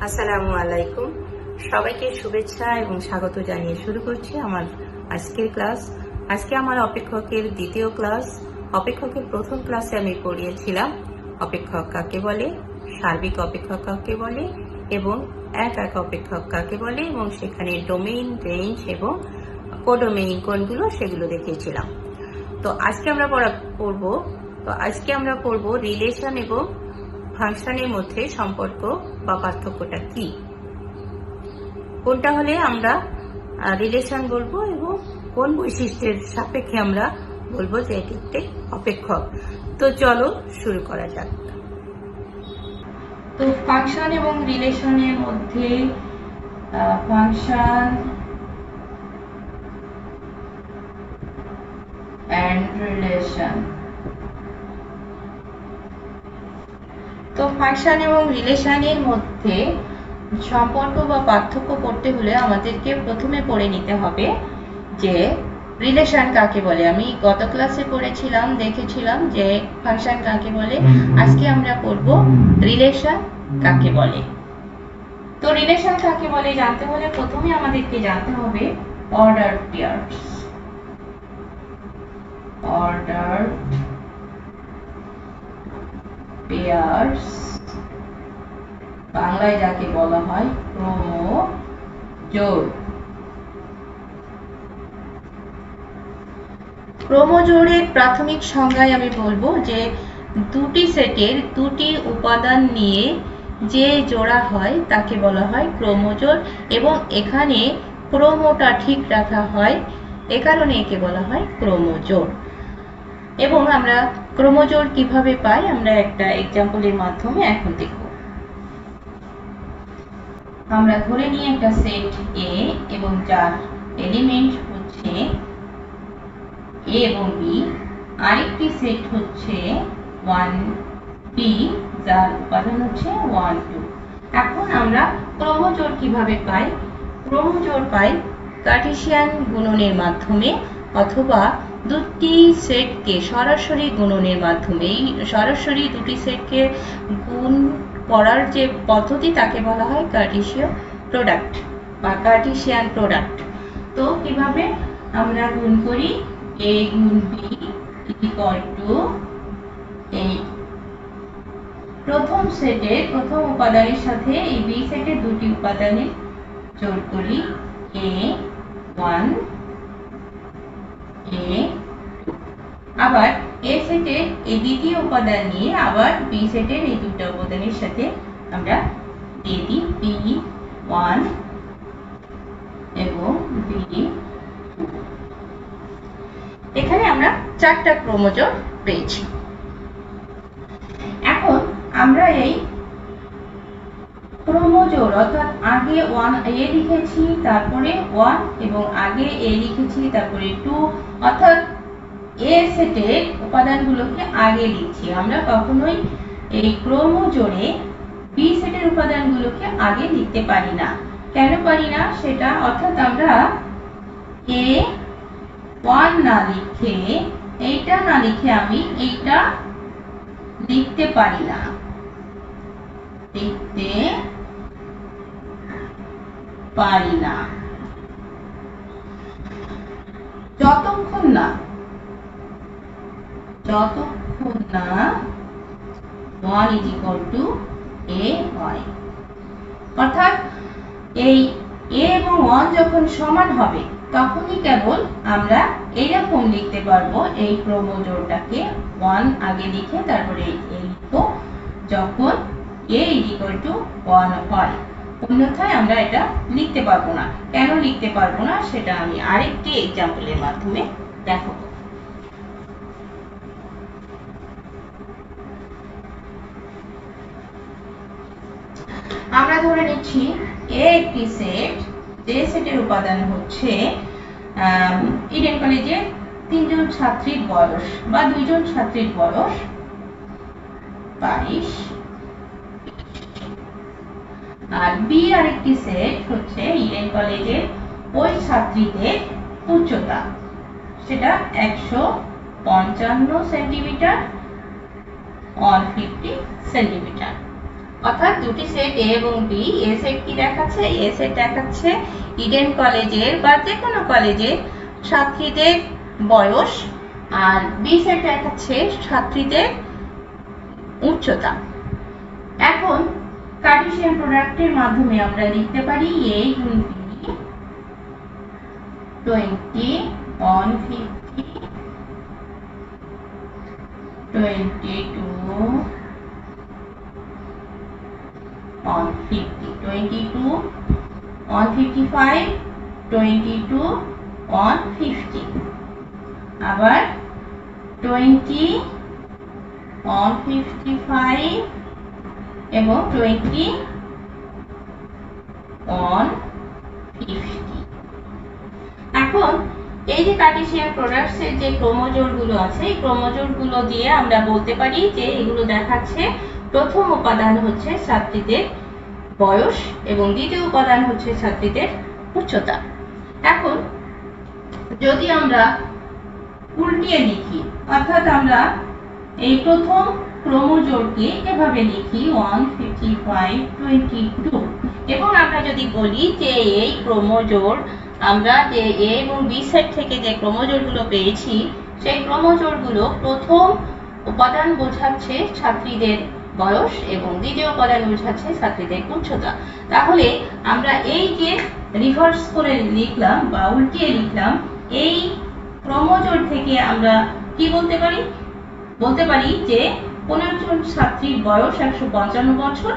আসসালামু আলাইকুম, সবাইকে শুভেচ্ছা এবং স্বাগত জানিয়ে শুরু করছি আমার আজকের ক্লাস। আজকে আমার অপেক্ষকের দ্বিতীয় ক্লাস। অপেক্ষকের প্রথম ক্লাসে আমি পড়িয়েছিলাম অপেক্ষক কাকে বলে, সার্বিক অপেক্ষক কাকে বলে এবং এক এক অপেক্ষক কাকে বলে, এবং সেখানে ডোমেইন, রেঞ্জ এবং কোডোমেইন কোনগুলো সেগুলো দেখিয়েছিলাম। তো আজকে আমরা পড়ব রিলেশন এবং ফাংশনের মধ্যে সম্পর্ক বা পার্থক্যটা কি, কোনটা হলে আমরা রিলেশন বলবো এবং কোন বৈশিষ্ট্যের সাপেক্ষে আমরা বলবো যে এটি একটি অপেক্ষক। তো চলো শুরু করা যাক। তো ফাংশন এবং রিলেশনের মধ্যে ফাংশন এন্ড রিলেশন। তো ফাংশন এবং রিলেশনের মধ্যে সম্পর্ক বা পার্থক্য করতে হলে আমাদেরকে প্রথমে পড়ে নিতে হবে যে রিলেশন কাকে বলে। আমি গত ক্লাসে পড়েছিলাম, দেখেছিলাম যে ফাংশন কাকে বলে। আজকে আমরা পড়ব রিলেশন কাকে বলে। তো রিলেশন কাকে বলে জানতে হলে প্রথমে আমাদেরকে জানতে হবে অর্ডার পেয়ার্স। অর্ডার পেয়ার্স বাংলায় যাকে বলা হয় ক্রোমোজোড়। ক্রোমোজোড়ের প্রাথমিক সংজ্ঞায় আমি বলবো যে দুটি সেটের দুটি উপাদান নিয়ে যে জোড়া হয় তাকে বলা হয় ক্রোমোজোড়, এবং এখানে ক্রোমোটা ঠিক রাখা হয়, এ কারণে একে বলা হয় ক্রোমোজোড়। এবং আমরা ক্রোমোজোড় কিভাবে পাই আমরা একটা এক্সাম্পলের মাধ্যমে এখন দেখব। আমরা ধরে নিই একটা সেট এ এবং যার এলিমেন্ট হচ্ছে এ এবং বি, আরেকটি সেট হচ্ছে 1b যার উপাদান হচ্ছে 1 2। এখন আমরা ক্রোমোজোড় কিভাবে পাই? ক্রোমোজোড় পাই কার্টেসিয়ান গুণনের মাধ্যমে অথবা দুটি সেটকে সরাসরি গুণনের মাধ্যমে। সরাসরি দুটি সেটকে গুণ করার যে পদ্ধতি তাকে বলা হয় কার্টেসিয়ান প্রোডাক্ট বা কার্টেসিয়ান প্রোডাক্ট। তো কিভাবে আমরা গুণ করি? a গুণ b ইকুয়াল টু এই প্রথম সেটের প্রথম উপাদানের সাথে এই বি সেটের দুটি উপাদানের যোগ করি a1 a2। আবার এ সেটের এই দ্বিতীয় উপাদান নিয়ে আবার বি সেটের এই দুটো উপাদানের সাথে আমরা দিয়ে দিই b1 এবং b2। এখানে আমরা চারটা ক্রোমোজোড় পেয়েছি। এখন আমরা এই ক্রোমোজোড় অর্থাৎ আগে 1 a লিখেছি, তারপরে 1 এবং আগে a লিখেছি, তারপরে 2, অর্থাৎ a সেটের উপাদানগুলোকে আগে লিখছি। আমরা কখনোই এই ক্রোমোজোড়ে b সেটের উপাদানগুলোকে আগে লিখতে পারি না। কেন পারি না সেটা, অর্থাৎ আমরা a1 না লিখে এইটা না লিখে আমি এইটা লিখতে পারি না, লিখতে পারি না যতক্ষণ না 1 is equal to a হয়। অর্থাৎ এই a এবং 1 যখন সমান হবে তখনই কেবল আমরা এইরকম লিখতে পারবো এই ক্রোমোজোড়টাকে 1 আগে লিখে তারপরে a লিখবো যখন a is equal to 1 হয়। অন্যথায় আমরা এটা লিখতে পারবো না। কেন লিখতে পারবো না সেটা আমি আরেকটি এক্সাম্পলের মাধ্যমে দেখাবো। আমরা ধরে নিচ্ছি এ একটি সেট, যে সেটের উপাদান হচ্ছে ইডেন কলেজে 3 জন ছাত্রীর বয়স বা 2 জন ছাত্রীর বয়স 22, আর বি আরেকটি সেট হচ্ছে ইডেন কলেজের ওই ছাত্রীদের উচ্চতা, সেটা 155 সেন্টিমিটার on 50 সেন্টিমিটার। অর্থাৎ দুটি সেট এ এবং বি। এ সেট কি দেখাচ্ছে? এ সেট দেখাচ্ছে ইডেন কলেজের বা যে কোনো কলেজের ছাত্রীদের বয়স, আর বি সেট দেখাচ্ছে ছাত্রীদের উচ্চতা। এখন কার্টেসিয়ান প্রোডাক্টের মাধ্যমে আমরা লিখতে পারি a গুণ b 20 on 50 22 on 50 22 on 55 22 on 50 আবার 20 on 55 এবং 20 on 50। এখন এই যে কার্টেসিয়ান প্রোডাক্টস এর যে ক্রোমোজোর গুলো আছে, এই ক্রোমোজোর গুলো দিয়ে আমরা বলতে পারি যে এগুলো দেখাচ্ছে প্রথম উপাদান হচ্ছে ছাত্রীদের বয়স এবং দ্বিতীয় উপাদান হচ্ছে ছাত্রীদের উচ্চতা। এখন যদি আমরা উল্টিয়ে লিখি, অর্থাৎ আমরা এই প্রথম ক্রোমোজোরকে এভাবে লিখি 155 22 এবং আমরা যদি বলি যে এই ক্রোমোজোর আমরা যে এ এবং বি সেট থেকে যে ক্রোমোজোরগুলো পেয়েছি সেই ক্রোমোজোরগুলো প্রথম উপাদান বোঝাচ্ছে ছাত্রীদের বয়স এবং দ্বিতীয় উপাদান বোঝাচ্ছে ছাত্রীদের উচ্চতা। তাহলে আমরা এই যে রিভার্স করে লিখলাম বা উল্টিয়ে লিখলাম, এই ক্রোমোজোর থেকে আমরা কি বলতে পারি? বলতে পারি যে কোন একজন ছাত্রীর বয়স 155 বছর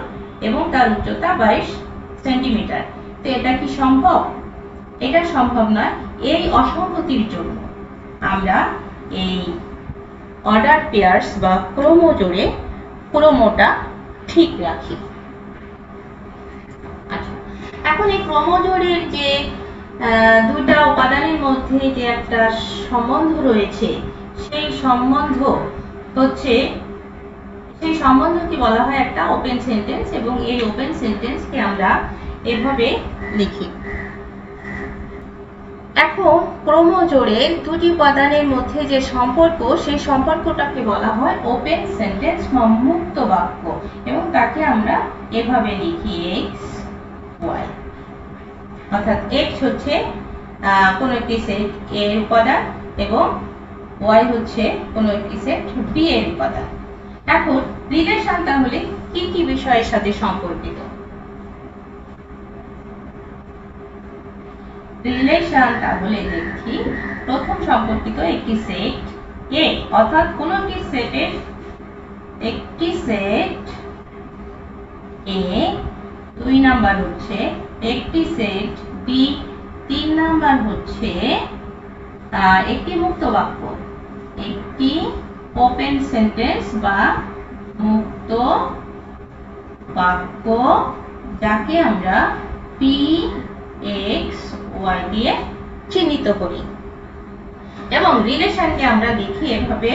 এবং তার উচ্চতা 22 সেন্টিমিটার। তো এটা কি সম্ভব? এটা সম্ভব নয়। এই অসঙ্গতির জন্য আমরা এই অর্ডার পেয়ার্স বা ক্রোমোজোরে ক্রোমোটা ঠিক রাখি। আচ্ছা, এখন এই ক্রোমোজোরের যে দুইটা উপাদানের মধ্যে যে একটা সম্বন্ধ রয়েছে, সেই সম্বন্ধকে বলা হয় একটা ওপেন সেন্টেন্স এবং এই ওপেন সেন্টেন্সকে আমরা এভাবে লিখি। এখন ক্রোমোজোরের দুটি উপাদানের মধ্যে যে সম্পর্ক, সেই সম্পর্কটাকে বলা হয় ওপেন সেন্টেন্স বা মুক্ত বাক্য এবং তাকে আমরা এভাবে লিখি x y, অর্থাৎ x হচ্ছে কোন একটি সেট a এর উপাদান এবং y হচ্ছে কোন একটি সেট b এর উপাদান। এখন রিলেশন তাহলে কি কি বিষয়ের সাথে সম্পর্কিত? রিলেশন তাহলে দেখি, প্রথম সম্পর্কিত একটি সেট A, অর্থাৎ কোন একটি সেটের একটি সেট A, 2 নাম্বার হচ্ছে একটি সেট B, 3 নাম্বার হচ্ছে একটি মুক্ত বাক্য, একটি ওপেন সেন্টেন্স বা মুক্ত বাক্য যাকে আমরা P x y দিয়ে চিহ্নিত করি। এবং রিলেশনকে আমরা দেখি এভাবে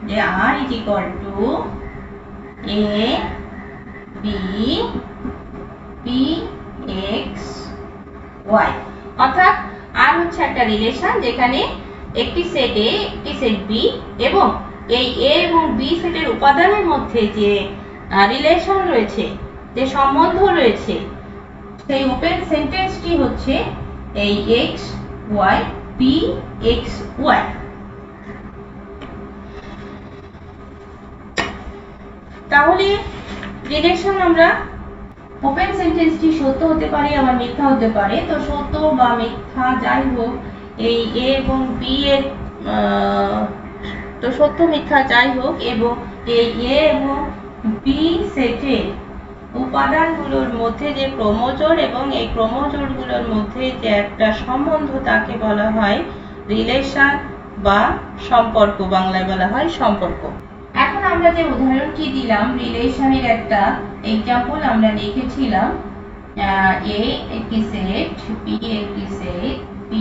যে r = a b p x y, অর্থাৎ r হচ্ছে একটা রিলেশন যেখানে একটি সেট a একটি সেট b এবং এই a এবং b সেটের উপাদানের মধ্যে যে রিলেশন রয়েছে, যে সম্বন্ধ রয়েছে, সেই ওপেন সেন্টেন্সটি হচ্ছে এই x y p x y। তাহলে রিলেশন আমরা ওপেন সেন্টেন্সটি সত্য হতে পারে আবার মিথ্যা হতে পারে। তো সত্য বা মিথ্যা যাই হোক, এই a এবং b এর তো সত্য মিথ্যা যাই হোক এবং এই a এবং b সেটের উপাদানগুলোর মধ্যে যে ক্রোমোজোর এবং এই ক্রোমোজোরগুলোর মধ্যে যে একটা সম্বন্ধ তাকে বলা হয় রিলেশন বা সম্পর্ক, বাংলায় বলা হয় সম্পর্ক। এখন আমরা যে উদাহরণটি দিলাম রিলেশনের একটা एग्जांपल আমরা লিখেছিলাম a একটি সেট b একটি সেট p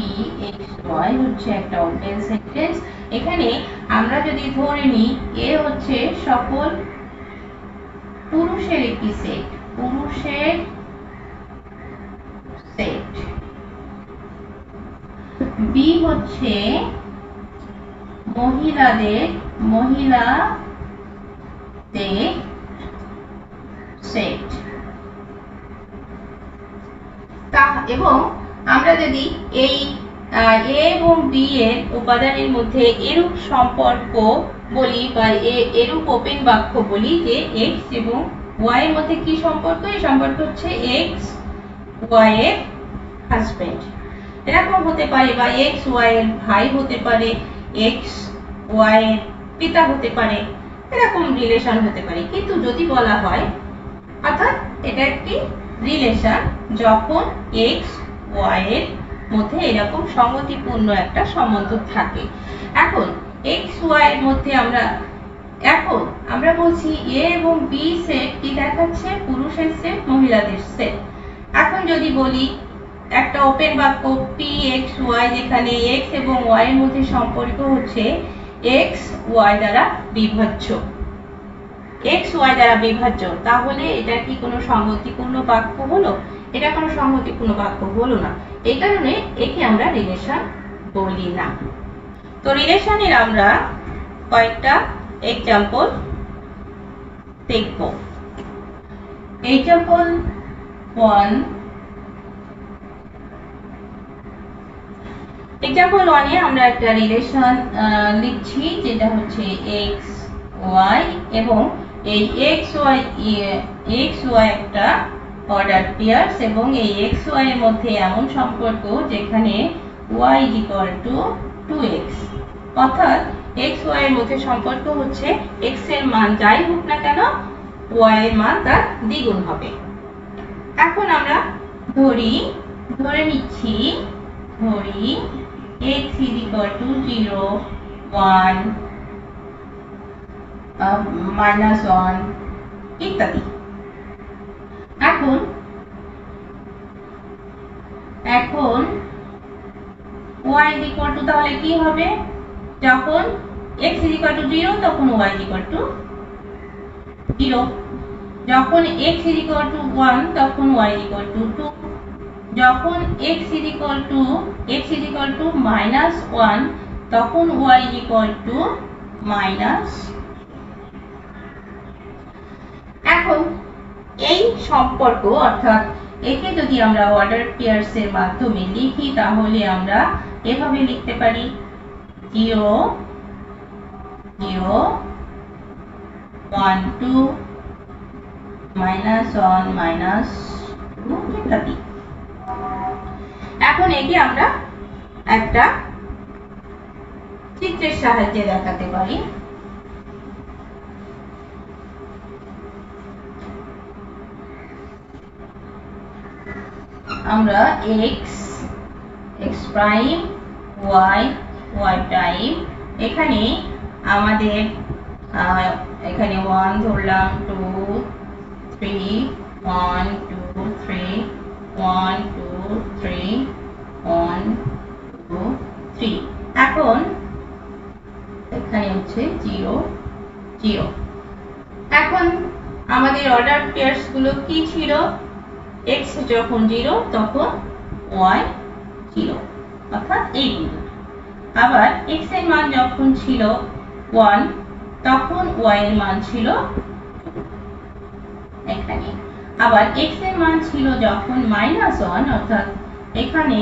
x y হচ্ছে একটা ওপেন সেন্টেন্স। এখানে আমরা যদি ধরে নিই a হচ্ছে সকল পুরুষের একটি সেট, পুরুষের সেট, b হচ্ছে মহিলাদের সেট এবং আমরা যদি এই এ এবং বি এর উপাদানের মধ্যে এরূপ সম্পর্ক বলি বা এরূপ ওপেন বাক্য বলি যে এক্স এবং ওয়াই এর মধ্যে কি সম্পর্ক, এই সম্পর্ক হচ্ছে এক্স ওয়াই এর হাজবেন্ড, এরকম হতে পারে, বা এক্স ওয়াই এর ভাই হতে পারে, এক্স ওয়াই এর পিতা হতে পারে, এরকম রিলেশন হতে পারে। কিন্তু যদি বলা হয়, অর্থাৎ এটা একটি রিলেশন যখন এক্স ওয়াই এর মধ্যে এরকম সংগতিপূর্ণ একটা সম্বন্ধ থাকে। এখন এক্স ওয়াই এর মধ্যে আমরা বলছি এ এবং বি সেট কি দেখাচ্ছে, পুরুষের সেট, মহিলাদের সেট। এখন যদি বলি একটা ওপেন বাক্য পি এক্স ওয়াই, যেখানে এক্স এবং ওয়াই এর মধ্যে সম্পর্ক হচ্ছে এক্স ওয়াই দ্বারা বিভাজ্য, এক্স ওয়াই দ্বারা বিভাজ্য, তাহলে এটা কি কোনো সংগতিপূর্ণ বাক্য হলো? এটা কোনো সংগতিপূর্ণ বাক্য হলো না। এই কারণে একে আমরা রিলেশন বলি না। তো রিলেশনের আমরা কয়েকটা এক্সাম্পল দেখব। এক্সাম্পল 1, এক্সাম্পল 1 এ আমরা একটা রিলেশন লিখছি, যেটা হচ্ছে এক্স ওয়াই, এবং এই এক্স ওয়াই একটা অর্ডার পেয়ার্স, এবং এই এক্স ওয়াই এর মধ্যে এমন সম্পর্ক যেখানে y = 2x, অর্থাৎ এক্স ওয়াই এর মধ্যে সম্পর্ক হচ্ছে x এর মান যাই হোক না কেন y এর মান তার দ্বিগুণ হবে। এখন আমরা ধরে নিচ্ছি x = 0, 1, -1 ইত্যাদি। এখন y = তাহলে কি হবে, যখন x = 0 তখন y = 0, যখন x = 1 তখন y = 2, যখন x = -1 তখন y = এখন এই সম্পর্ক, অর্থাৎ একে যদি আমরা অর্ডার পেয়ার্স এর মাধ্যমে লিখি, তাহলে আমরা এভাবে লিখতে পারি 0, 0, 1, 2, -1, -2 ইত্যাদি। এখন একে আমরা একটা চিত্রের সাহায্যে দেখাতে পারি। আমরা x প্রাইম, y প্রাইম, এখানে আমাদের এখানে 1 ধরলাম, 2, 3, 1, 2, 3, 1, 2, 3, 1, 2, 3, এখন এখানে হচ্ছে 0, 0। এখন আমাদের অর্ডার পেয়ার্স গুলো কি ছিল, x যখন 0 তখন y 0, অর্থাৎ এই বিন্দু। আবার x এর মান যখন ছিল 1 তখন y এর মান ছিল এখানে। আবার x এর মান ছিল যখন -1, অর্থাৎ এখানে,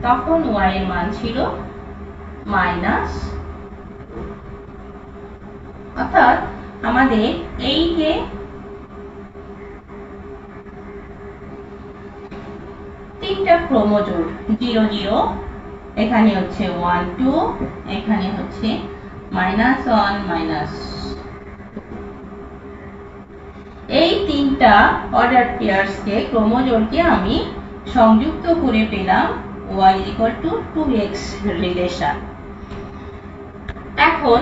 তখন y এর মান ছিল -2, অর্থাৎ আমাদের এই যে তিনটা ক্রোমোজোড় 0, 0, এখানে হচ্ছে 1, 2, এখানে হচ্ছে -1, এই তিনটা অর্ডার পেয়ার্সকে, ক্রোমোজোড়কে আমি সংযুক্ত করে পেলাম y = 2x রিলেশন। এখন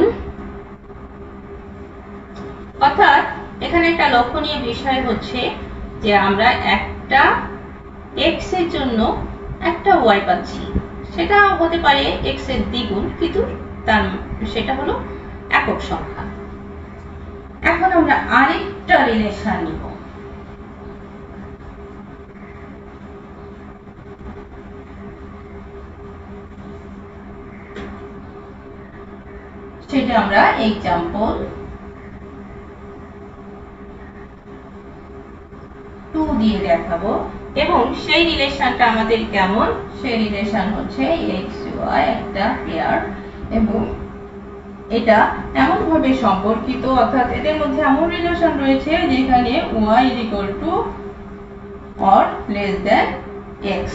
অর্থাৎ এখানে একটা লক্ষণীয় বিষয় হচ্ছে যে আমরা একটা x এর জন্য একটা y পাচ্ছি, সেটা হতে পারে x এর দ্বিগুণ, কিন্তু সেটা হলো একক সংখ্যা। এখন আমরা আরেকটা রিলেশন নিব, সেটা আমরা এক্সাম্পল 2 দিয়ে দেখাবো। এবং সেই রিলেশনটা আমাদের কেমন, সেই রিলেশন হচ্ছে x y একটা পেয়ার, এবং এটা এমন ভাবে সম্পর্কিত, অর্থাৎ এদের মধ্যে এমন রিলেশন রয়েছে যেখানে y is equal to or less than x।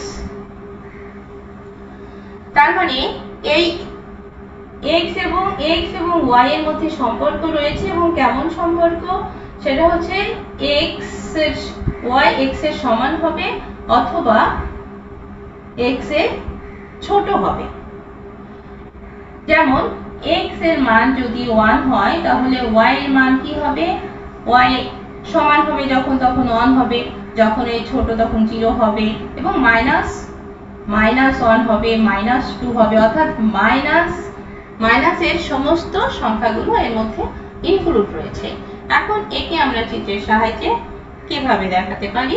তার মানে এই x এবং y এর মধ্যে সম্পর্ক রয়েছে, এবং কেমন সম্পর্ক, সেটা হচ্ছে y x এর সমান হবে অথবা x এর ছোট হবে। যেমন x এর মান যদি 1 হয় তাহলে y এর মান কি হবে, y সমান হবে যখন তখন 1 হবে, যখন এই ছোট তখন 0 হবে, এবং -1 হবে, -2 হবে, অর্থাৎ মাইনাসের সমস্ত সংখ্যাগুলো এর মধ্যে ইনক্লুড রয়েছে। এখন একে আমরা চিত্রের সাহায্যে কিভাবে দেখাতে পারি।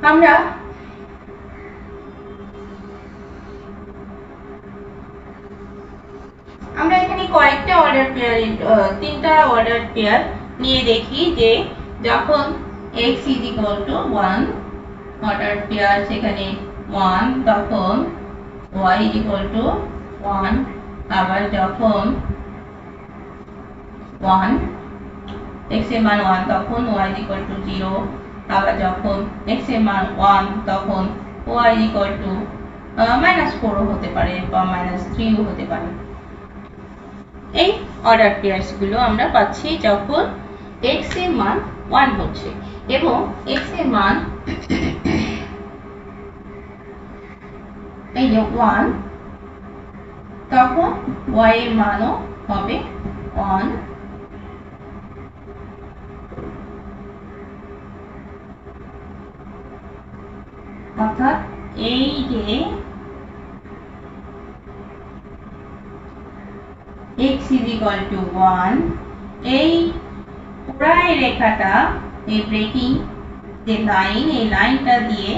আমরা এখানে কয়েকটা অর্ডার পেয়ার, তিনটা অর্ডার পেয়ার নিয়ে দেখি যে যখন x is equal to 1 order pair সেখানে 1, তখন y is equal to 1, আবার যখন 1 x এর মান 1 তখন y is equal to 0, আবার যখন x এর মান 1 তখন y is equal to -4 হতে পারে বা -3 হতে পারে। এই অর্ডার পেয়ারস গুলো আমরা পাচ্ছি যখন x এর মান 1 হচ্ছে, এবং x এর মান এই যে 1, তখন y এর মানও হবে 1, অর্থাৎ এই যে x is equal to 1, এই পুরাই রেখাটা, এই ব্রেকিং যে লাইন, এই লাইনটা দিয়ে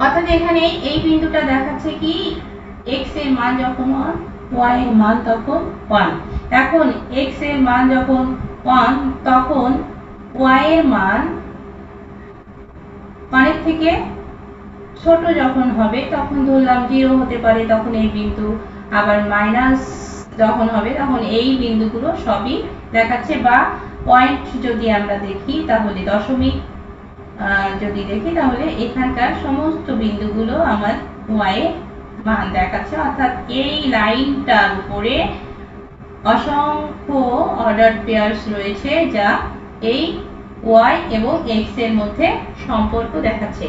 অর্থাৎ এখানে এই বিন্দুটা দেখাচ্ছে কি x এর মান যখন 1, y এর মান তখন 1। এখন x এর মান যখন 1 তখন y এর মান অনেক থেকে ছোট যখন হবে তখন ধরলাম 0 হতে পারে, তখন এই বিন্দু, আবার মাইনাস যখন হবে তখন এই বিন্দুগুলো সবই দেখাচ্ছে, বা পয়েন্ট যদি আমরা দেখি তাহলে দশমিক যদি দেখি তাহলে এখানকার সমস্ত বিন্দুগুলো আমার y এর মান দেখাচ্ছে, অর্থাৎ এই লাইনটার উপরে অসংখ্য অর্ডার পেয়ারস রয়েছে যা এই y এবং x এর মধ্যে সম্পর্ক দেখাচ্ছে।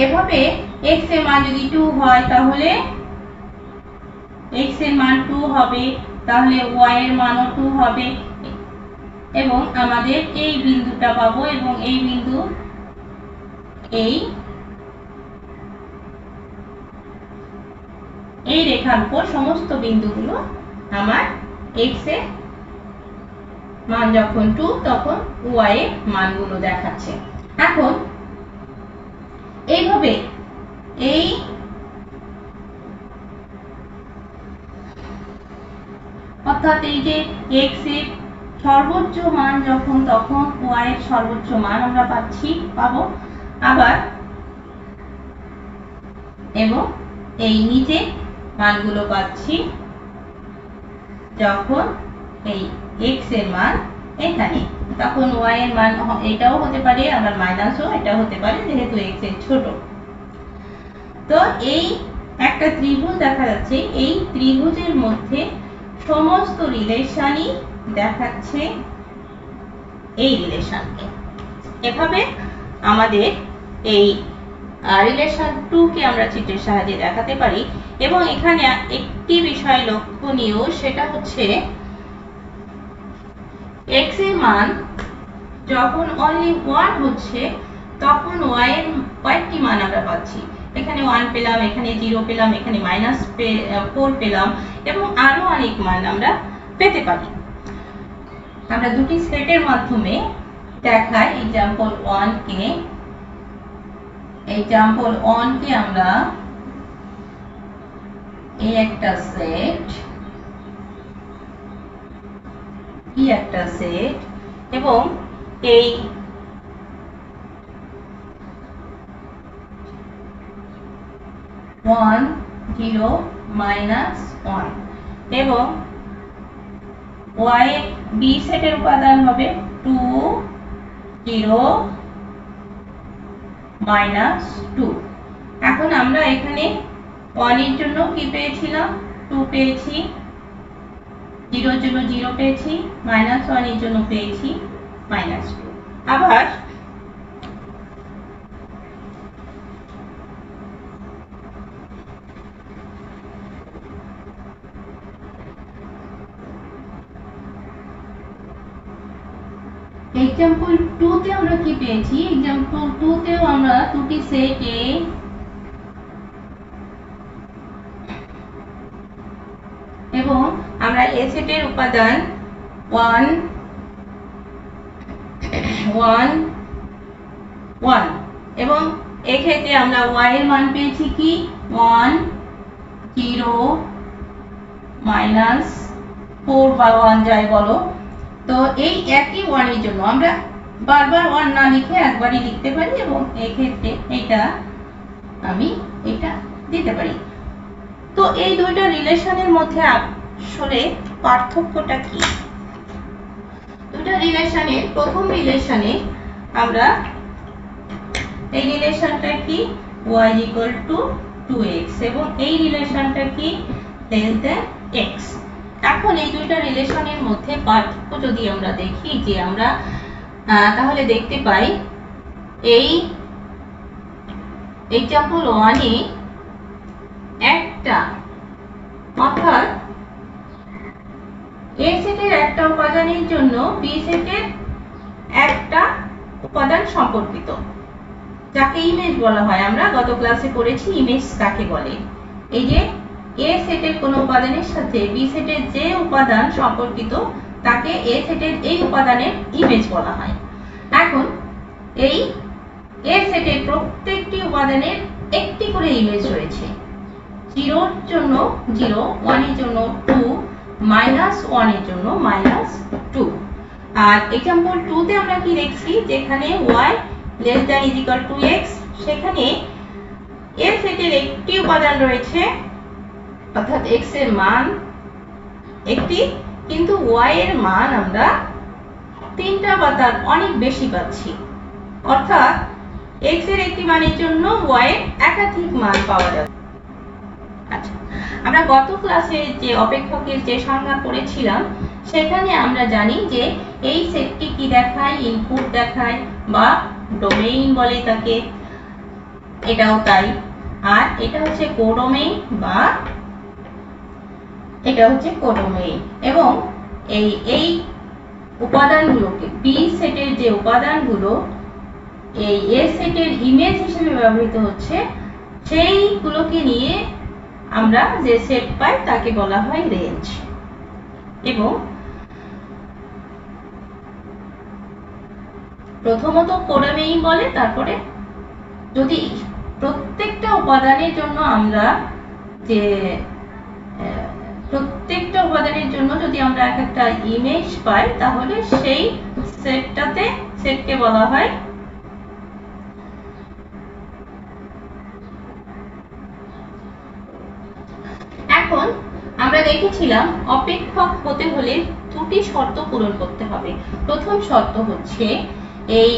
এভাবে x এর মান যদি 2 হয় তাহলে x এর মান 2 হবে, তাহলে y এর মানও 2 হবে, এবং আমাদের এই বিন্দুটা পাবো, এবং এই বিন্দু এই রেখার উপর সমস্ত বিন্দুগুলো আমার x এর মান যখন 2 তখন y এর মানগুলো দেখাচ্ছে। এখন এইভাবে এই অর্থাৎ এই যে x এর সর্বোচ্চ মান যখন তখন y এর সর্বোচ্চ মান আমরা পাবো, আবার এবং এই নিচে মানগুলো পাচ্ছি যখন এই x এর মান এখানে, তখন y এর মান এটাও হতে পারে, আবার মাইনাসও এটা হতে পারে যেহেতু x এর ছোট। তো এই একটা ত্রিভুজ দেখা যাচ্ছে, এই ত্রিভুজের মধ্যে সমস্ত রিলেশনই দেখাচ্ছে এই রিলেশনকে। এভাবে আমাদের এই রিলেশন 2 কে আমরা চিত্রের সাহায্যে দেখাতে পারি। এবং এখানে একটি বিষয় লক্ষণীয়, সেটা হচ্ছে x এর মান যখন only 1 হচ্ছে তখন y এর কয়েকটি মান আমরা পাচ্ছি। এখানে 1 পেলাম, এখানে 0 পেলাম, এখানে -4 পেলাম এবং আরো অনেক মান আমরা পেতে পারি। আমরা দুটি সেটের মাধ্যমে দেখাই। এক্সাম্পল 1 কে আমরা এই একটা সেট, এবং এই -1 এবং y b সেটের উপাদান হবে 2 0 -2। এখন আমরা এখানে 1 এর জন্য কি পেয়েছিলাম, 2 পেয়েছি, 0 এর জন্য 0 পেয়েছি, -1 এর জন্য পেয়েছি -2। আবার এক্সাম্পল 2 তে আমরা কি পেয়েছি, এক্সাম্পল 2 তেও আমরা দুটি সেট এ এবং আমরা এ সেটের উপাদান 1 1 1 এবং এক্ষেত্রে আমরা y এর মান পেয়েছি কি 1 0 -4 বা 1 যাই বলো। তো এই একই 1 এর জন্য আমরা বারবার 1 না লিখে একবারই লিখতে পারি এবং এই ক্ষেত্রে আমি এটা দিতে পারি। তো এই দুইটা রিলেশনের মধ্যে আসলে পার্থক্যটা কি? দুইটা রিলেশনের প্রথম রিলেশনে আমরা এই রিলেশনটা কি y = 2x এবং এই রিলেশনটা কি x। এখন এই দুইটা রিলেশনের মধ্যে পার্থক্য যদি আমরা দেখি, যে আমরা তাহলে দেখতে পাই এই এক্সাম্পল 1 এ একটা, অর্থাৎ এ সেটের একটা উপাদানের জন্য বি সেটের একটা উপাদান সম্পর্কিত, যাকে ইমেজ বলা হয়। আমরা গত ক্লাসে পড়েছি ইমেজ কাকে বলে। এই যে এ সেটের কোন উপাদানের সাথে বি সেটের যে উপাদান সম্পর্কিত তাকে এ সেটের এই উপাদানের ইমেজ বলা হয়। এখন এই এ সেটের প্রত্যেকটি উপাদানের একটি করে ইমেজ রয়েছে। 0 এর জন্য 0, 1 এর জন্য 2, -1 এর জন্য -2। আর এক্সাম্পল 2 তে আমরা কি দেখছি, যেখানে y ≤ x, সেখানে এ সেটের একটি উপাদান রয়েছে, অর্থাৎ x এর মান একটি, কিন্তু y এর মান আমরা 3টা বা তার অনেক বেশি পাচ্ছি। অর্থাৎ x এর একটি মানের জন্য y এর একাধিক মান পাওয়া যাবে। আচ্ছা, আমরা গত ক্লাসে যে অপেক্ষকের যে সংজ্ঞা পড়েছিলাম, সেখানে আমরা জানি যে এই সেটটি কি দেখায়, ইনপুট দেখায় বা ডোমেইন বলে তাকে, এটাও তাই। আর এটা হচ্ছে কোডোমেইন এবং এই উপাদানগুলোকে বি সেটের যে উপাদানগুলো এই এ সেটের ইমেজ হিসেবে ব্যবহৃত হচ্ছে, সেইগুলোকে নিয়ে আমরা যে সেট পাই তাকে বলা হয় রেঞ্জ। এবং প্রথমত কোডোমেইন বলে, তারপরে যদি প্রত্যেকটা উপাদানের জন্য যদি আমরা একটা ইমেজ পাই, তাহলে সেই সেটকে বলা হয় এখন আমরা দেখেছিলাম অপেক্ষক হতে হলে দুটি শর্ত পূরণ করতে হবে। প্রথম শর্ত হচ্ছে এই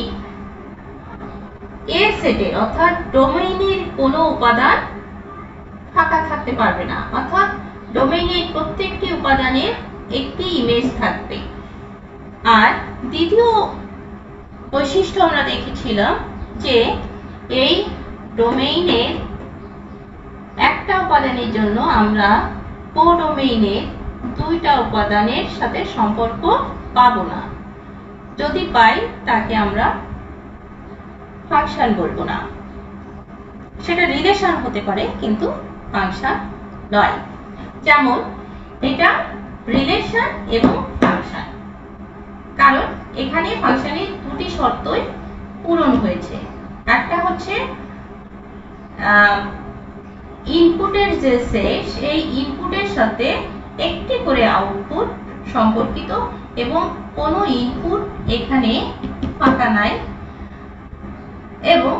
এ সেটের অর্থাৎ ডোমেইনের কোনো উপাদান ফাঁকা থাকতে পারবে না, অর্থাৎ ডোমেইনের প্রত্যেকটি উপাদানের একটি ইমেজ থাকবে। আর দ্বিতীয় বৈশিষ্ট্য আমরা দেখেছিলাম যে এই ডোমেইনের একটা উপাদানের জন্য আমরা কোডোমেইনের দুইটা উপাদানের সাথে সম্পর্ক পাবো না, যদি পাই তাকে আমরা ফাংশন বলবো না। সেটা রিলেশন হতে পারে কিন্তু ফাংশন নয়। যেমন এটা রিলেশন এবং ফাংশন, কারণ এখানে ফাংশনের দুটি শর্তই পূরণ হয়েছে। একটা হচ্ছে ইনপুটের যে সেট, সেই ইনপুটের সাথে একটি করে আউটপুট সম্পর্কিত এবং কোনো ইনপুট এখানে ফাঁকা নাই, এবং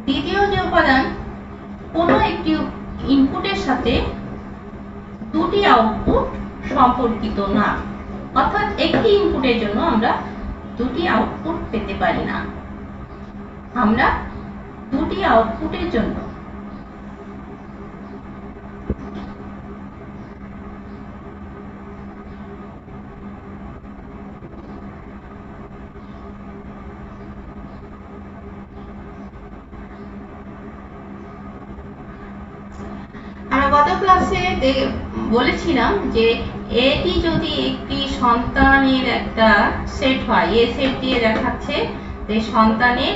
দ্বিতীয় যে উপাদান, কোনো একটি ইনপুটের সাথে দুটি আউটপুট সম্পর্কিত না, অর্থাৎ একটি ইনপুটের জন্য আমরা দুটি আউটপুট পেতে পারি না। আমরা দুটি আউটপুটের জন্য গত ক্লাসে বলেছিলাম যে এটি যদি একটি সন্তানের একটা সেট হয়, এ সেট দিয়ে দেখাচ্ছে যে সন্তানের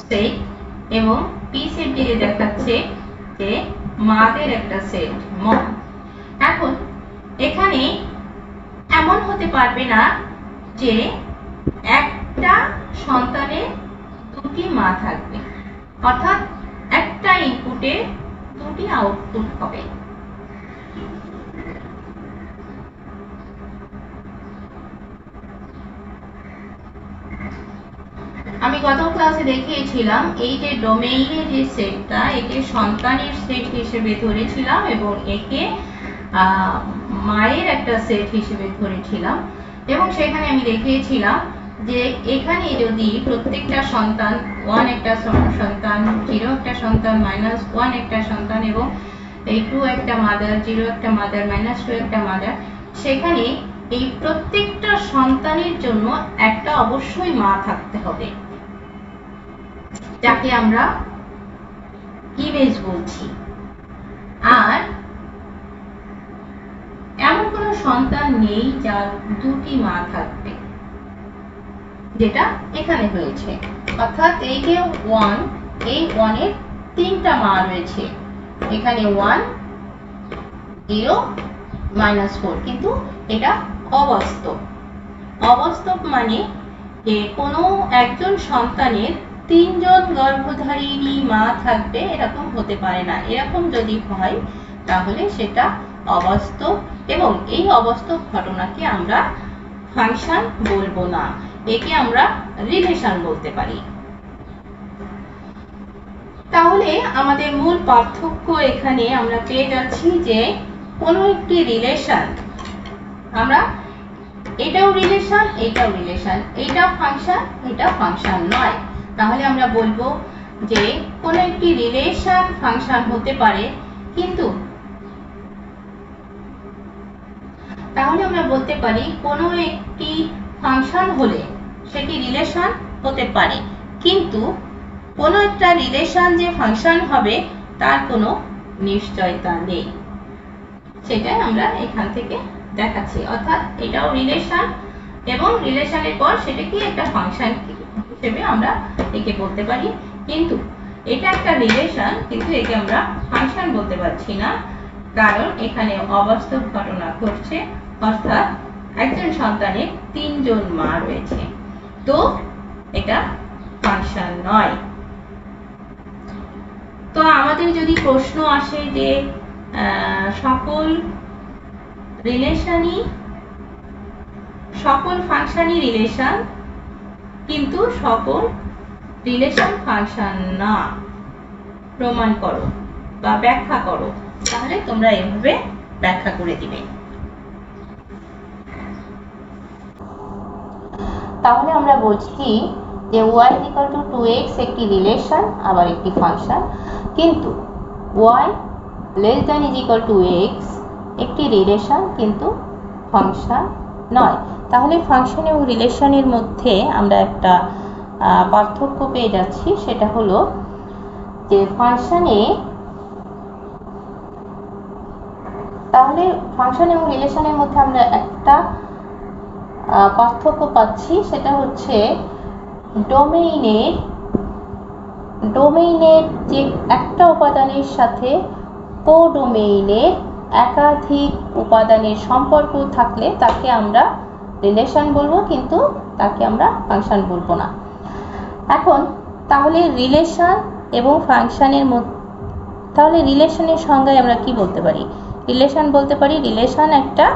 সেট, এবং পি সেট দিয়ে দেখাচ্ছে যে মাদের একটা সেট মা। এখন এখানে এমন হতে পারবে না যে একটা সন্তানের দুটি মা থাকবে, অর্থাৎ একটা ইনপুটে দুটি আউটপুট হবে। আমি গত ক্লাসে দেখিয়েছিলাম এই যে ডোমেইনের যে সেটটা, একে সন্তানের সেট হিসেবে ধরেছিলাম এবং একে মায়ের একটা সেট হিসেবে ধরেছিলাম, এবং সেখানে আমি দেখিয়েছিলাম যে এখানে যদি প্রত্যেকটা সন্তান 1 একটা সন্তান, 0 একটা সন্তান, -1 একটা সন্তান, এবং এই 2 একটা মাদার, 0 একটা মাদার, -2 একটা মাদার, সেখানে এই প্রত্যেকটা সন্তানের জন্য একটা অবশ্যই মা থাকতে হবে, যাকে আমরা ইমেজ বলছি। আর এমন কোনো সন্তান নেই যার দুটি মা থাকবে, যেটা এখানে হয়েছে, অর্থাৎ এই যে 1, এই 1 এর তিনটা মা রয়েছে, এখানে 1, 0, -4, কিন্তু এটা অবাস্তব। অবাস্তব মানে যে কোনো একজন সন্তানের 3 জন গর্ভধারিণী মা থাকবে, এরকম হতে পারে না। এরকম যদি হয় তাহলে সেটা অবাস্তব, এবং এই অবাস্তব ঘটনাকে আমরা ফাংশন বলবো না, একে আমরা রিলেশন বলতে পারি। তাহলে আমাদের মূল পার্থক্য এখানে আমরা পেয়ে যাচ্ছি যে কোনো একটি রিলেশন, আমরা এটাও রিলেশন, এটাও রিলেশন, এটা ফাংশন, এটা ফাংশন নয়। তাহলে আমরা বলবো যে কোনো একটি রিলেশন ফাংশন হতে পারে, কিন্তু তাহলে আমরা বলতে পারি কোনো একটি ফাংশন হলে সেটি রিলেশন হতে পারে, কিন্তু কোনো একটা রিলেশন যে ফাংশন হবে তার কোনো নিশ্চয়তা নেই। সেটাই আমরা এখান থেকে দেখাচ্ছি, অর্থাৎ এটাও রিলেশন, এবং রিলেশনের পর সেটা কি একটা ফাংশন হিসেবে আমরা একে বলতে পারি, কিন্তু এটা একটা রিলেশন, কিন্তু একে আমরা ফাংশন বলতে পারছি না, কারণ এখানে অবাস্তব ঘটনা ঘটছে, অর্থাৎ একজন সন্তানের 3 জন মা রয়েছে, তো এটা ফাংশন নয়। তো আমাদের যদি প্রশ্ন আসে যে সকল ফাংশনই রিলেশন, কিন্তু সকল রিলেশন ফাংশন না, প্রমাণ করো বা ব্যাখ্যা করো, তাহলে তোমরা এভাবে ব্যাখ্যা করে দিবে। তাহলে আমরা বলছি যে y = 2x একটি রিলেশন, আবার একটি ফাংশন, কিন্তু y ≤ x একটি রিলেশন কিন্তু ফাংশন নয়। তাহলে ফাংশন এবং রিলেশনের মধ্যে আমরা একটা পার্থক্য পেয়ে যাচ্ছি, সেটা হলো যে ফাংশনে, তাহলে ফাংশন এবং রিলেশনের মধ্যে আমরা একটা পার্থক্য পাচ্ছি, সেটা হচ্ছে ডোমেইনের যে একটা উপাদানের সাথে কোডোমেইনের একাধিক উপাদানের সম্পর্ক থাকলে তাকে আমরা রিলেশন বলবো, কিন্তু তাকে আমরা ফাংশন বলবো না। এখন তাহলে রিলেশন এবং ফাংশনের মধ্যে, তাহলে রিলেশনের সংজ্ঞায় আমরা কি বলতে পারি? রিলেশন বলতে পারি রিলেশন একটা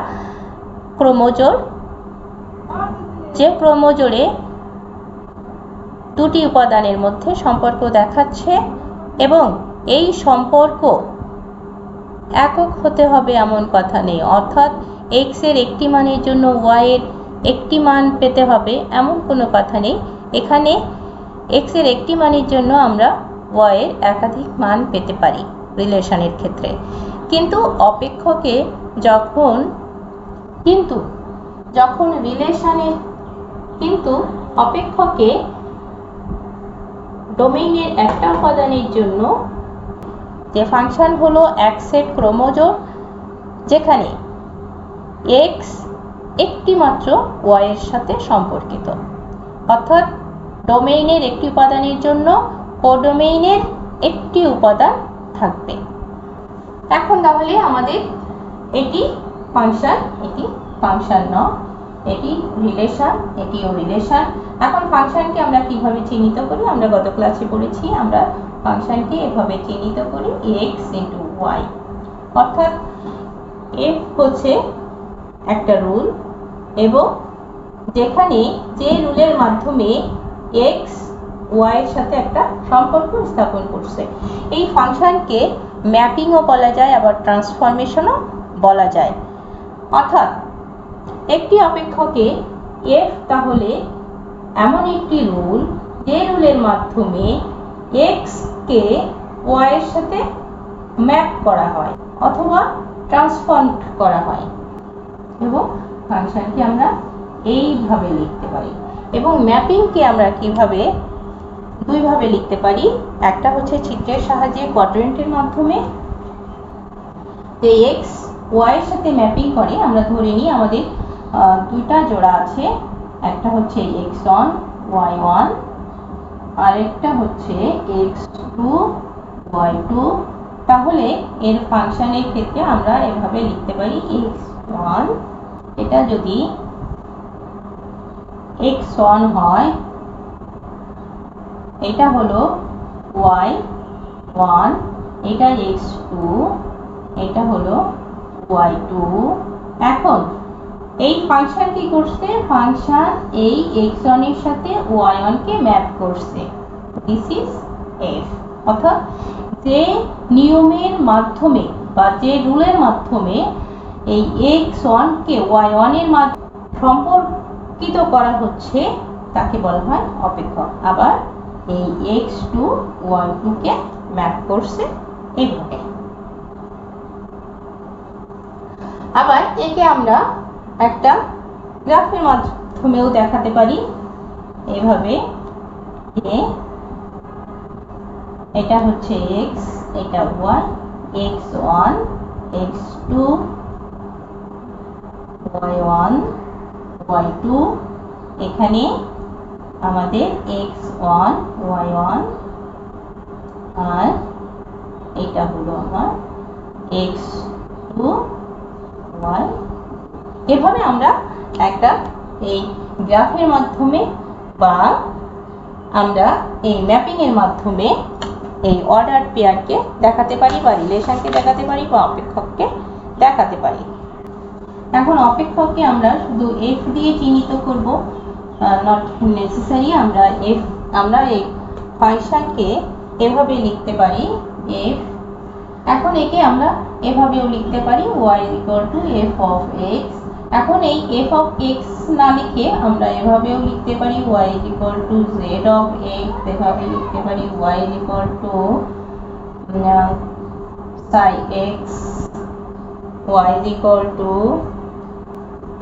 ক্রোমোজোর, যে ক্রোমোজোরে দুটি উপাদানের মধ্যে সম্পর্ক দেখাচ্ছে এবং এই সম্পর্ক একক হতে হবে এমন কথা নেই, অর্থাৎ এক্স এর একটি মানের জন্য ওয়াই এর একটি মান পেতে হবে এমন কোনো কথা নেই। এখানে এক্স এর একটি মানের জন্য আমরা ওয়াই এর একাধিক মান পেতে পারি রিলেশনের ক্ষেত্রে। কিন্তু অপেক্ষকে যখন রিলেশনের অপেক্ষকে ডোমেইনের একটা উপাদানের জন্য যে ফাংশন হলো এক সেট ক্রোমোজোম, যেখানে এক্স একটি মাত্র ওয়াই এর সাথে সম্পর্কিত, অর্থাৎ ডোমেইনের একটি উপাদানের জন্য কোডোমেইনের একটি উপাদান থাকবে। এখন তাহলে আমাদের এটি ফাংশন নয়, এটি রিলেশন, এটিও রিলেশন। এখন ফাংশনকে আমরা কিভাবে চিহ্নিত করি? আমরা গত ক্লাসে পড়েছি, আমরা ফাংশনকে এভাবে চিহ্নিত করি এক্স ইন্টু ওয়াই, অর্থাৎ এফ হচ্ছে একটা রুল এবং যেখানে যে রুলের মাধ্যমে এক্স ওয়াই এর সাথে একটা সম্পর্ক স্থাপন করছে। এই ফাংশনকে ম্যাপিংও বলা যায়, আবার ট্রান্সফরমেশনও বলা যায়। অর্থাৎ একটি অপেক্ষকে এফ তাহলে এমন একটি রুল যে রুলের মাধ্যমে এক্স কে ওয়াই এর সাথে ম্যাপ করা হয় অথবা ট্রান্সফর্ম করা হয়, এবং ফাংশনকে আমরা এইভাবে লিখতে পারি। এবং ম্যাপিংকে আমরা কিভাবে দুইভাবে লিখতে পারি, একটা হচ্ছে চিত্রের সাহায্যে কোয়াড্রেন্টের মাধ্যমে, যে এক্স ওয়াই এর সাথে ম্যাপিং করে। আমরা ধরে নিই আমাদের দুইটা জোড়া আছে, একটা হচ্ছে x1 y1 আর একটা হচ্ছে x2 y2। তাহলে এর ফাংশনের ক্ষেত্রে আমরা এভাবে লিখতে পারি x1, এটা যদি x1 হয় এটা হলো y1, এটা x2, এটা হলো y2। এখন এই ফাংশন কি করছে? ফাংশন এই x1 এর সাথে y1 কে ম্যাপ করছে, দিস ইজ f। অর্থাৎ যে নিয়মের মাধ্যমে বা যে রুলের মাধ্যমে এই x1 কে y1 এর মাধ্যমে সম্পর্কিত করা হচ্ছে তাকে বলা হয় অপেক্ষক। আবার এই x2 y2 কে ম্যাপ করছে এইভাবে। আবার একে আমরা একটা গ্রাফের মাধ্যমেও দেখাতে পারি এভাবে, যে এটা হচ্ছে x, এটা y, x1 x2 y1 y2। এখানে আমাদের x1 y1 আর এটা হলো আমার x2 y। এভাবে আমরা একটা এই গ্রাফের মাধ্যমে বা আমরা এই ম্যাপিং এর মাধ্যমে এই অর্ডার পেয়ারকে দেখাতে পারি বা রিলেশনকে দেখাতে পারি বা অপেক্ষককে দেখাতে পারি। এখন অপেক্ষককে আমরা শুধু এফ দিয়ে চিহ্নিত করব, নট নেসেসারি। আমরা এই ফাংশনকে এভাবে লিখতে পারি এফ। এখন একে আমরা এভাবেও লিখতে পারি y f of x। এখন এই f of x না লিখে আমরা এভাবেও লিখতে পারি y z of x, এভাবে লিখতে পারি y psi x, y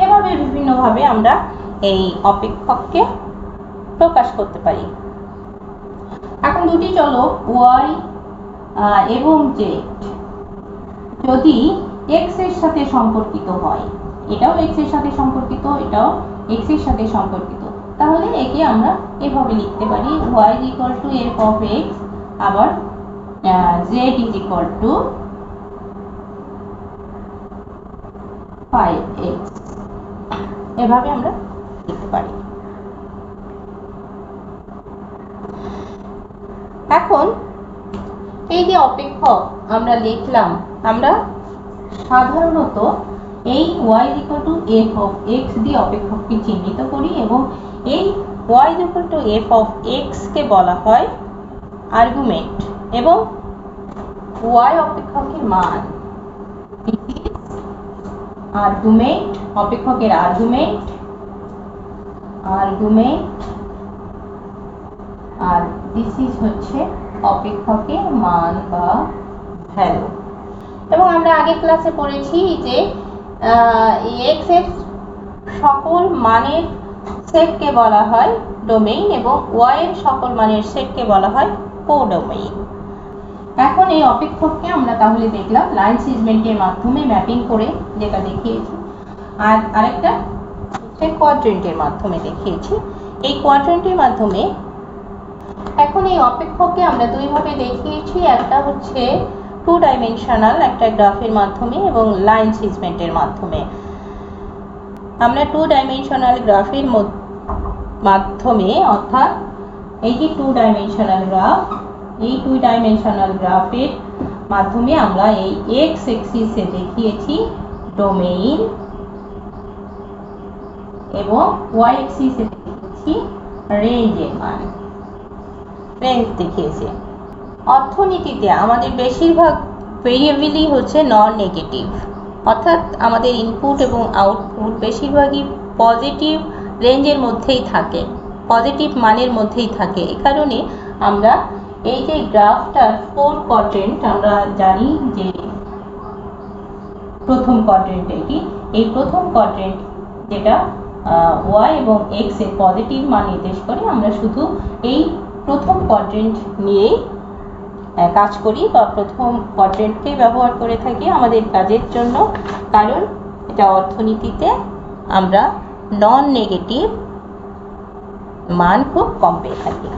এভাবে বিভিন্ন ভাবে আমরা এই অপেক্ষককে প্রকাশ করতে পারি। এখন দুটি চলক y এবং z যদি x এর সাথে সম্পর্কিত হয়, এটাও x এর সাথে সম্পর্কিত, এটাও x এর সাথে সম্পর্কিত, তাহলে একে আমরা এভাবে লিখতে পারি y is equal to f of x, আবার z is equal to 5x, এভাবে আমরা লিখতে পারি। এখন এই যে অপেক্ষক আমরা লিখলাম, আমরা সাধারণত এই y is equal to f of x দিয়ে অপেক্ষককে চিহ্নিত করি এবং এই y is equal to f of x কে বলা হয় আর্গুমেন্ট এবং y অপেক্ষকের মান, আর্গুমেন্ট, অপেক্ষকের আর্গুমেন্ট আর দিস ইজ হচ্ছে অপেক্ষকের মান বা ভ্যালু। এবং আমরা আগের ক্লাসে পড়েছি যে x এর সকল মানের সেটকে বলা হয় ডোমেইন এবং y এর সকল মানের সেটকে বলা হয় কোডোমেইন। এখন এই অপেক্ষককে আমরা তাহলে দেখলাম লাইন সিগমেন্টের মাধ্যমে ম্যাপিং করে, যেটা দেখিয়েছি, আর আরেকটা হচ্ছে কোয়াড্রেন্টের মাধ্যমে দেখিয়েছি। এই কোয়াড্রেন্টের মাধ্যমে এখন এই অপেক্ষককে আমরা দুইভাবে দেখিয়েছি, একটা হচ্ছে 2 ডাইমেনশনাল একটা গ্রাফের মাধ্যমে এবং লাইন সিগমেন্টের মাধ্যমে। আমরা 2 ডাইমেনশনাল গ্রাফের মাধ্যমে, অর্থাৎ এই যে 2 ডাইমেনশনাল গ্রাফ, এই 2 ডাইমেনশনাল গ্রাফের মাধ্যমে আমরা এই x অ্যাক্সিসে দেখিয়েছি ডোমেইন এবং y অ্যাক্সিসে দেখিয়েছি রেঞ্জের মান, রেঞ্জ দেখিয়েছি। অর্থনীতিতে আমাদের বেশিরভাগ ভেরিয়েবলই হচ্ছে নন নেগেটিভ, অর্থাৎ আমাদের ইনপুট এবং আউটপুট বেশিরভাগই পজিটিভ রেঞ্জের মধ্যেই থাকে, পজিটিভ মানের মধ্যেই থাকে। এই কারণে আমরা এই যে গ্রাফটার 4 কোয়াড্রেন্ট, আমরা জানি যে প্রথম কোয়াড্রেন্ট এটি, এই প্রথম কোয়াড্রেন্ট যেটা y এবং x এর পজিটিভ মান নির্দেশ করে, আমরা শুধু এই প্রথম কোয়াড্রেন্ট নিয়েই কাজ করি বা প্রথম কোয়াড্রেন্টকে ব্যবহার করে থাকি আমাদের কাজের জন্য, কারণ এটা অর্থনীতিতে আমরা নন নেগেটিভ মান খুব কম পেয়ে থাকি।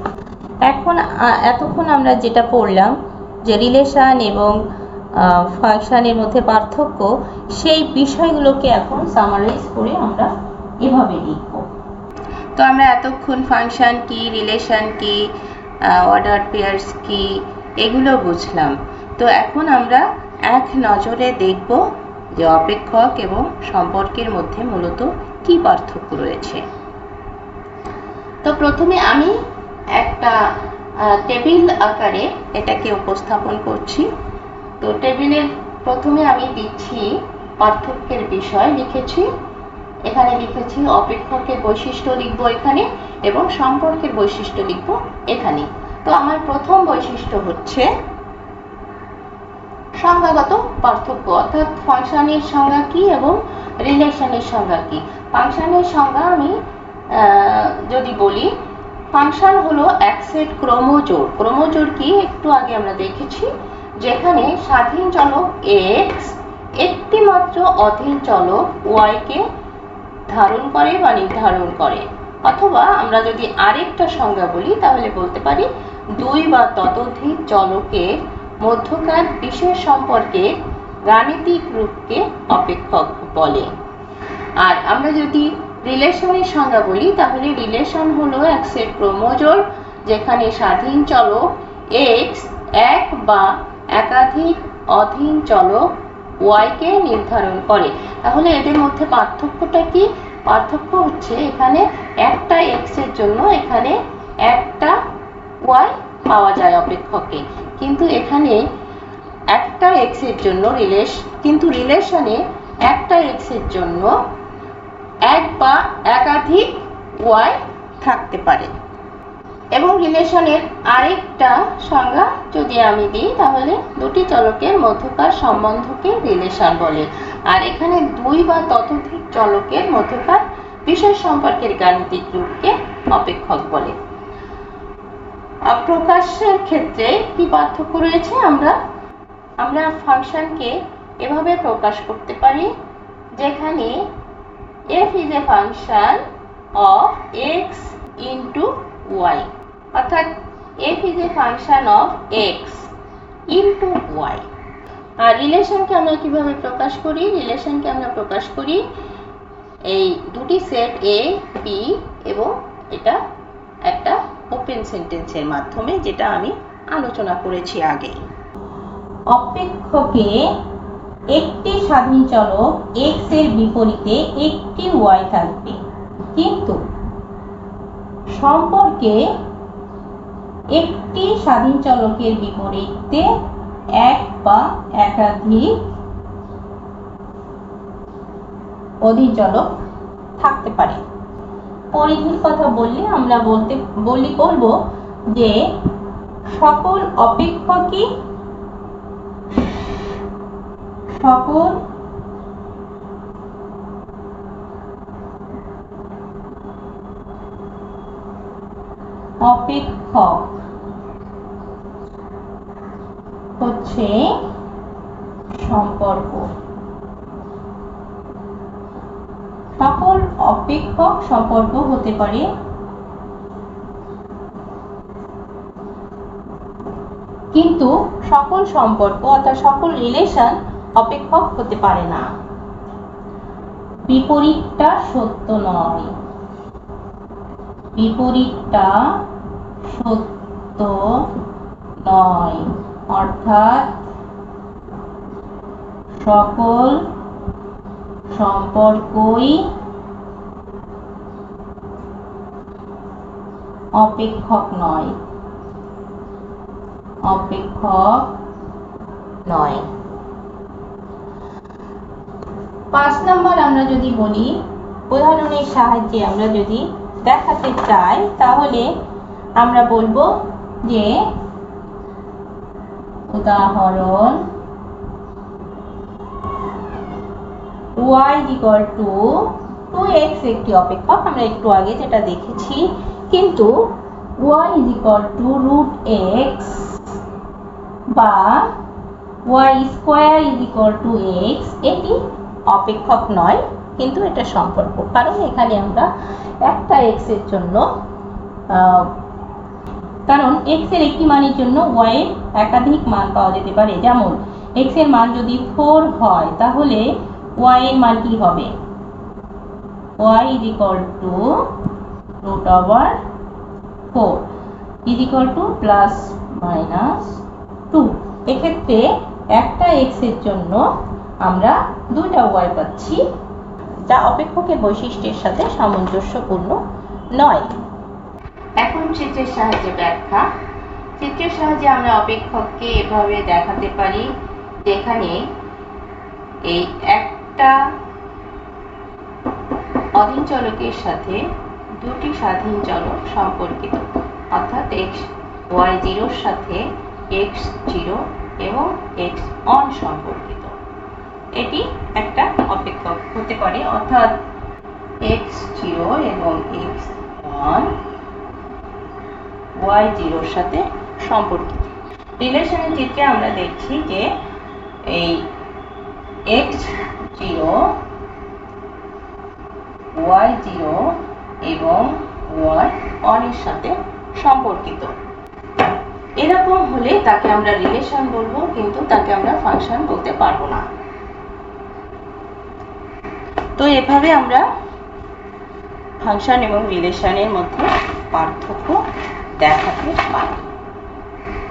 এখন এতক্ষণ আমরা যেটা পড়লাম যে রিলেশন এবং ফাংশনের মধ্যে পার্থক্য, সেই বিষয়গুলোকে এখন সামারাইজ করে আমরা এভাবে লিখব। তো আমরা এতক্ষণ ফাংশন কি, রিলেশন কি, অর্ডার পেয়ার্স কি, এগুলো বুঝলাম। তো এখন আমরা এক নজরে দেখব যে অপেক্ষক এবং সম্পর্কের মধ্যে মূলত কি পার্থক্য রয়েছে। তো প্রথমে আমি একটা টেবিল আকারে এটাকে উপস্থাপন করছি। তো টেবিলের প্রথমে আমি দিচ্ছি পার্থক্যের বিষয় লিখেছি, এখানে লিখেছি অপেক্ষকের বৈশিষ্ট্য লিখব এখানে এবং সম্পর্কের বৈশিষ্ট্য লিখব এখানে। তো আমার প্রথম বৈশিষ্ট্য হচ্ছে সংজ্ঞাগত পার্থক্য, অর্থাৎ ফাংশনের সংজ্ঞা কি এবং রিলেশনের সংজ্ঞা কি। ফাংশনের সংজ্ঞা আমি যদি বলি, ফাংশন হলো এক সেট ক্রমজোড়। ক্রমজোড় কি একটু আগে আমরা দেখেছি, যেখানে স্বাধীন চলক x একটি মাত্র অধীন চলক y কে ধারণ করে বা নির্ধারণ করে। অথবা আমরা যদি আরেকটা সংজ্ঞা বলি তাহলে বলতে পারি 2 বা ততোধিক চলকের মধ্যকার বিশেষ সম্পর্কে গাণিতিক রূপকে অপেক্ষক বলে। আর আমরা যদি রিলেশনের সংজ্ঞা বলি তাহলে রিলেশন হলো এক সেট ক্রমজোড় যেখানে স্বাধীন চলক x এক বা একাধিক অধীন চলক y কে নির্ধারণ করে। তাহলে এদের মধ্যে পার্থক্যটা কি? পার্থক্য হচ্ছে এখানে একটা x এর জন্য এখানে একটা y পাওয়া যায় অপেক্ষকে, কিন্তু এখানে একটা x এর জন্য রিলেশনে একটা x এর জন্য এক বা একাধিক y থাকতে পারে। এবং রিলেশনের আরেকটা সংজ্ঞা যদি আমি দিই তাহলে দুটি চলকের মধ্যকার সম্বন্ধকে রিলেশন বলে, আর এখানে 2 বা ততোধিক চলকের মধ্যকার বিশেষ সম্পর্কের গাণিতিক রূপকে অপেক্ষক বলে। প্রকাশের ক্ষেত্রে কি পার্থক্য রয়েছে? আমরা ফাংশনকে এভাবে প্রকাশ করতে পারি, যেখানে f is a function of x into y, অর্থাৎ f is a function of x into y। আর রিলেশনকে আমরা কিভাবে প্রকাশ করি? রিলেশনকে আমরা প্রকাশ করি এই দুটি সেট a b এবং এটা একটা ওপেন সেন্টেন্সের মাধ্যমে, যেটা আমি আলোচনা করেছি আগে। অপেক্ষকে একটি স্বাধীন চলক x এর বিপরীতে একটি y থাকবে, কিন্তু সম্পর্কে একটি স্বাধীন চলকের বিপরীতে এক বা একাধিক অধিচলক থাকতে পারে। পরিধির কথা বললে আমরা বলবো যে সকল অপেক্ষকই অপেক্ষক হচ্ছে সম্পর্ক। সকল অপেক্ষক সম্পর্ক হতে পারে, কিন্তু সকল সম্পর্ক অর্থাৎ সকল রিলেশন অপেক্ষক হতে পারে না। বিপরীতটা সত্য নয়, বিপরীতটা সত্য নয়, অর্থাৎ সকল সম্পর্কই অপেক্ষক নয়, অপেক্ষক নয়। 5 নম্বর আমরা যদি বলি, উদাহরণের সাহায্যে আমরা যদি দেখাতে চাই, তাহলে আমরা বলবো যে উদাহরণ y equal to 2x একটি অপেক্ষক, আমরা একটু আগে যেটা দেখেছি, কিন্তু y equal to root x বা y square is equal to x এটি অপেক্ষক নয়, কিন্তু এটা সম্পর্ক। কারণ এখানে আমরা একটা x এর জন্য কারণ x এর একটি মানের জন্য y এর একাধিক মান পাওয়া যেতে পারে। যেমন x এর মান যদি 4 হয়, তাহলে y এর মান কি হবে? y is equal to root over 4 is equal to plus minus 2। এক্ষেত্রে একটা x এর জন্য আমরা দুইটা y পাচ্ছি, যা অপেক্ষকের বৈশিষ্ট্যের সাথে সামঞ্জস্যপূর্ণ নয়। এখন চিত্রের সাহায্যে ব্যাখ্যা। চিত্রের সাহায্যে আমরা অপেক্ষককে এভাবে দেখাতে পারি, যেখানে এই একটা অধীন চলকের সাথে দুটি স্বাধীন চলক সম্পর্কিত, অর্থাৎ y0 এর সাথে x0 এবং x1 সম্পর্কিত। এটি একটা অপেক্ষক হতে পারে, অর্থাৎ x0 এবং x1 y0 এর সাথে সম্পর্কিত। রিলেশনের চিত্রে আমরা দেখছি যে এই x0 y0 এবং y1 এর সাথে সম্পর্কিত। এরকম হলে তাকে আমরা রিলেশন বলবো, কিন্তু তাকে আমরা ফাংশন বলতে পারবো না। তো এভাবে আমরা ফাংশন এবং রিলেশনের মধ্যে পার্থক্য দেখাতে পারি।